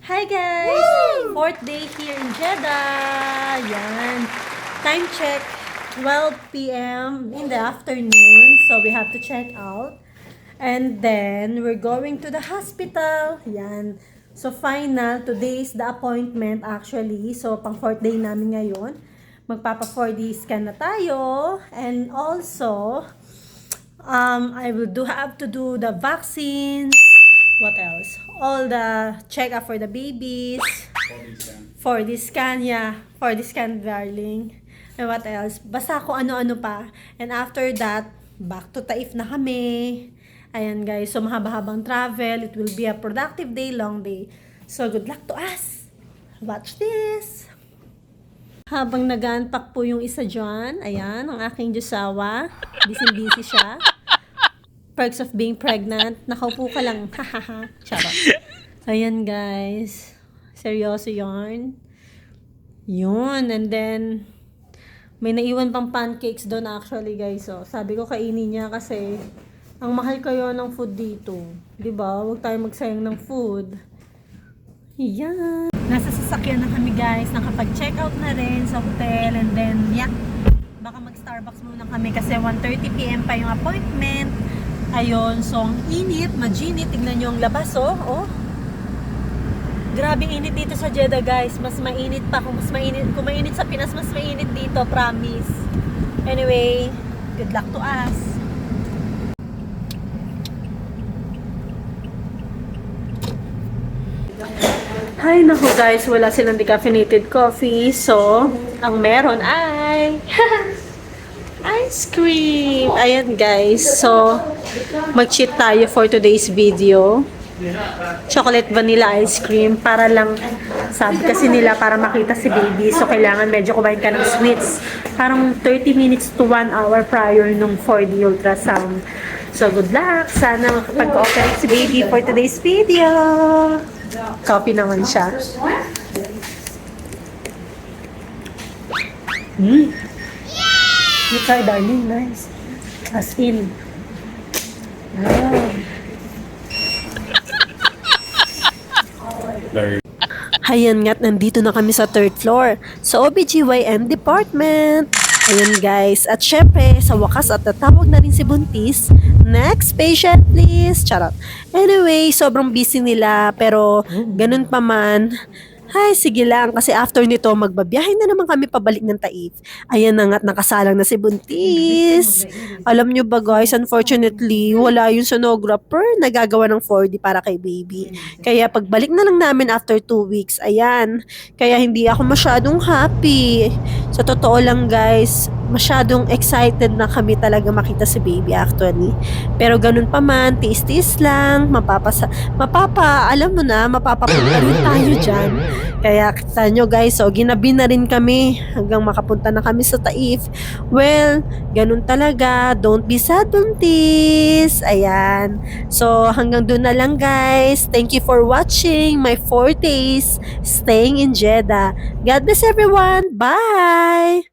Hi guys! Fourth day here in Jeddah. Yan. Time check, 12 p.m. in the afternoon. So we have to check out. And then we're going to the hospital. Yan. So final, today is the appointment actually. So pang fourth day namin ngayon. Magpapa 4D scan na tayo. And also, I will have to do the vaccines. What else? All the check-up for the babies. For the scan, yeah. For the scan, darling. And what else? Basta kung ano-ano pa. And after that, back to Taif na kami. Ayan guys, so mahaba-habang travel. It will be a productive day, long day. So good luck to us. Watch this. Habang nag-unpack po yung isa dyan, ayan, ang aking Diyosawa. Busy-busy siya. Perks of being pregnant. Nakaupo ka lang. Hahaha. Charot. Ayan guys. Seryoso yarn. Yun. And then, may naiwan pang pancakes doon actually guys. So, sabi ko kainin niya kasi ang mahal kayo ng food dito. Diba? Huwag tayo magsayang ng food. Yan. Nasa sasakyan na kami guys. Nakapag-check out na rin sa hotel. And then, yeah. Baka mag-Starbucks muna kami kasi 1:30 p.m. pa yung appointment. Ayun, so ang init, maginit. Tignan nyo ang labas, oh. Grabe init dito sa Jeddah, guys. Mas mainit pa. Kung mainit sa Pinas, mas mainit dito, promise. Anyway, good luck to us. Ay, naku guys, wala silang decaffeinated coffee. So, ang meron ay ice cream. Ayan guys. So, mag-cheat tayo for today's video. Chocolate vanilla ice cream. Para lang, sabi kasi nila, para makita si baby. So, kailangan medyo kumain ka ng sweets. Parang 30 minutes to 1 hour prior nung 4D ultrasound. So, good luck. Sana makapag-operate si baby for today's video. Copy naman siya. You try, darling. Nice. As in. Ayan nga't nandito na kami sa third floor sa OBGYN department. Ayan guys. At syempre, sa wakas at tatawag na rin si Buntis. Next patient please. Charot. Anyway, sobrang busy nila pero ganun pa man. Ay, sige lang. Kasi after nito, magbabiyahe na naman kami pabalik ng Taif. Ayan na nga't nakasalang na si Buntis. Alam nyo ba guys, unfortunately, wala yung sonographer na gagawa ng 4D para kay baby. Kaya pagbalik na lang namin after 2 weeks, ayan. Kaya hindi ako masyadong happy. Sa totoo lang guys, masyadong excited na kami talaga makita si baby actually. Pero ganun pa man, tiis-tiis lang, alam mo na, mapapapunta rin tayo dyan. Kaya kita nyo guys, so ginabi na rin kami hanggang makapunta na kami sa Taif. Well, ganun talaga, don't be sad Buntis. Ayan. So hanggang doon na lang guys. Thank you for watching my 4 days staying in Jeddah. God bless everyone. Bye!